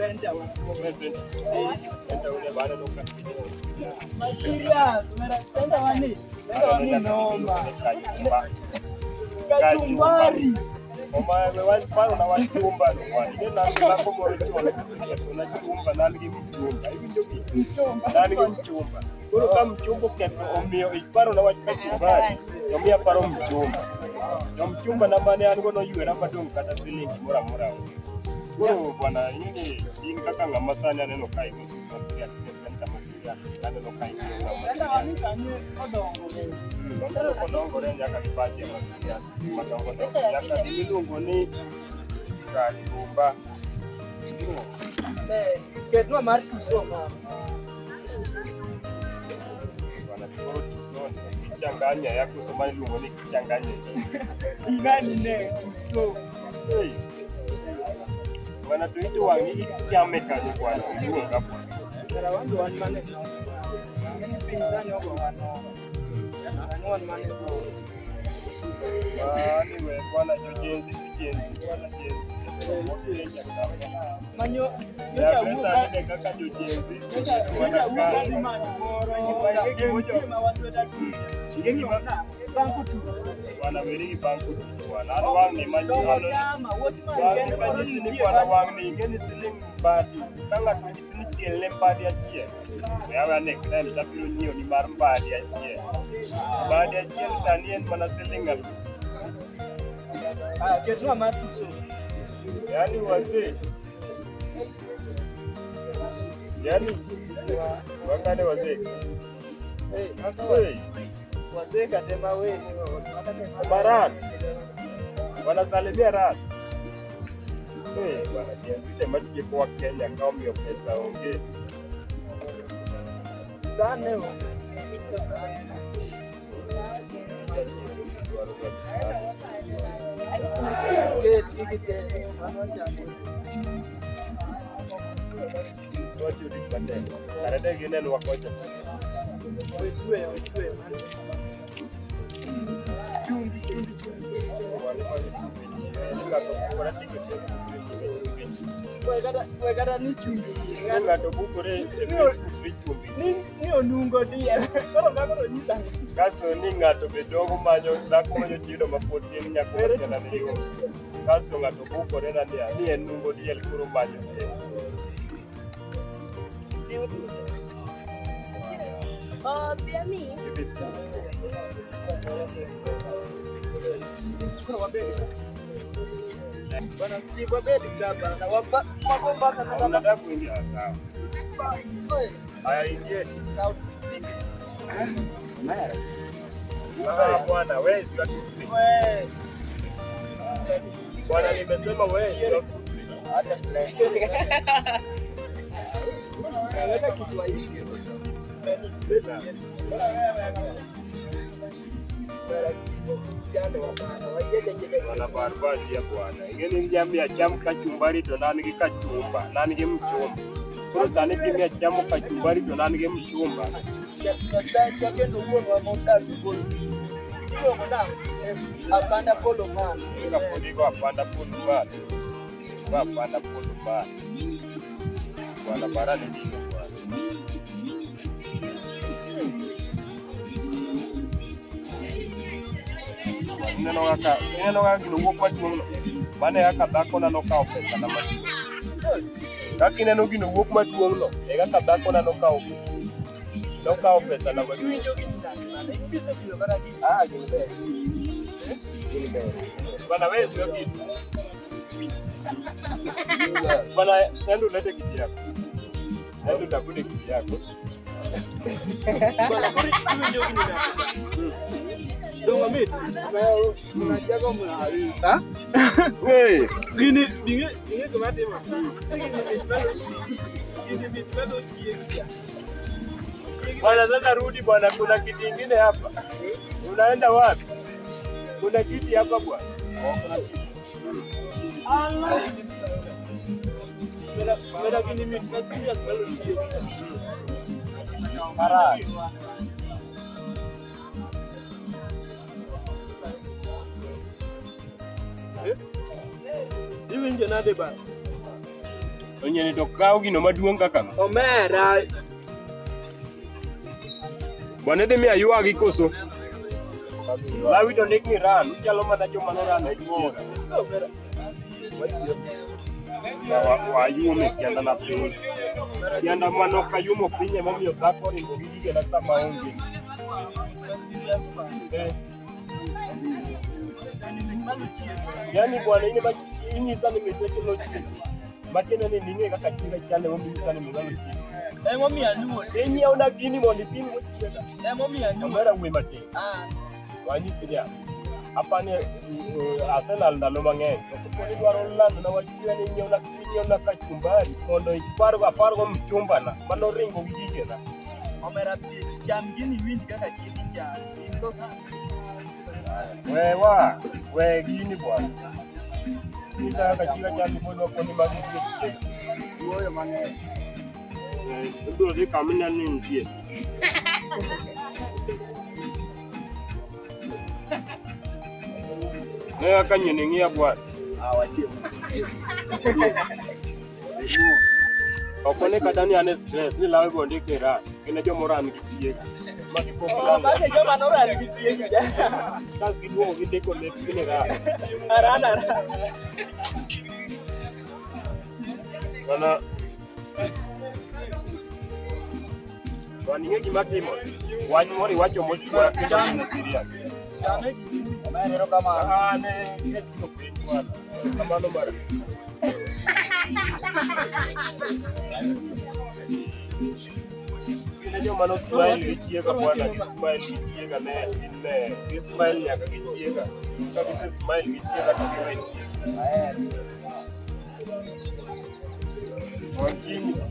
center wa. Center. Center ule bana loka. Material, mera center wani. Center wani noma. Kachumbari. Mama wewe paro na wachumba ndo kwani. Ndio na komo na chumba na ngi mchumba. Hivi ndio mchumba. Na ngi mchumba. Kuro kama mchumba kwa omio iparo na wachumba. Yomia paro mchumba. Mchumba na maana yangu no yuera madong kata silingi mora. Kuro bwana yini kaka ngama sana neno kai kusuka serious center serious neno kai ngama serious. Odongo renja kakipaje serious. Madongo yaka milungo ni kalumba. Ketwa marki soma. Bwana kuro tusoni. Kichanganya yako soma lungo ni kichanganya. Ingani ne so. Hey. Wana tuiti wangi kiameka ni kwa ndio ngapo. Sara wangu wanmane. Ngani pinzani wako wana. Wanmane kwa. Anyway, bwana jenzi bwana jenzi. Manyo Ya pesa ile kaka jenzi. Wana gari Wana wili banku wana wangi manyo wangi ni kwa wangi ngeni siling badi kanga tuisini kile mbadi ya chie ya next time tapiro nio ni mar mbadi ya chie sanien mana silinga ketwa matuso yani wase yani wakane wase wazee katema wewe Barat wanasalimia rat bwana jinsi maji kwa Kenya kama hiyo pesa onge sana Wegada ni chumbi. Ngato bukore Facebook chumbi. Ni onungo dia. Koro nyisa. Kaso ni ngato bedogo manyo dhako manyo chido mapotin nyako kana ni yo. Kaso ngato bukore na dia ni enungo dia kuro manyo. Pia mimi. Bwana Steve Abedi hapa na wagomba kana Nataka kuingia sawa. Haya ingie. Mara. Bwana wewe si watu. Wewe. Bwana nimesema wewe si watu. Hata Naweka Kiswahili. Bwana barbadi ya bwana. Ingeni njambia chamu kachumbari to nanige kachumba, nanige mchumba. Kuro sani kimia chamu kachumbari to nanige mchumba. Apanda polo man. Apanda polo man. Apanda polo man. Bwana barani nini bwana. Neno waka gino wuok maduong' no. Mane kaka dhako na nokawo pesa na maduong'. Kaka ineno gino wuok maduong' no, e kaka dhako na nokawo pesa na maduong'. Bwana wewe sio kitu. Bwana ndio lete kitu yako. Ndio takude kitu yako. Bwana kuri ndio gini. Dongo mimi. Unajaga mnahari. Ha? Wewe, Gini kama tema. Gini mitalo kiengia. bwana sasa rudi bwana, kuna kitu kingine hapa. Unaenda wapi? Kuna kiti hapa bwana. Allah. Mera gini mitalo kiengia. Mara. Hivi nje nade ba. Onyeni to kaw gino maduong' kaka Omera. bwana dhi miya ywagi koso lawi to ndik ni ran uchalo mana joma noran e nyuola wayume sianda na piny sianda manok ayumo piny emomiyo dhako ringo gi gigena sama onge yani bwana inyisa ni mitweche nochieng matiende ni ning'e kaka chinga chale mominyisa ni migalo chieng Emomiyo aluwo. inyiewna gini mondo ipim gochiega Emomiyo aluwo. omera we matin wanyisi ya apani Arsenal ndalo mang'eny to koponi dwaro lando na wachia ni inyiewna kachumbari mondo apargo mchumbana manoringo gi gigena Omera cham gini winj kaka chiegi chal. we gini bwana Nisa kaka chiga chal ni modwa koni magi chiegi Wuoyo mang'eny. ibiro dhi kamina ni nitie ne kaka nyini ng'iya bwana okone kata ni ane stress ni lawe go ndike ra kene jomoran gi chiega Kake joma noran gi chiegi. kas giduogo gindiko lepgi ni ra Arana. mana waning'e gima timo wach moro iwacho mochwora kendo en serious Omera kama. ne ketino piny bwana kamano mara kine joma no smile gi chiega bwana gi smile gi chiega ne gi smile nyaka gi chiega ka gise smile gi chiega to giwe chiega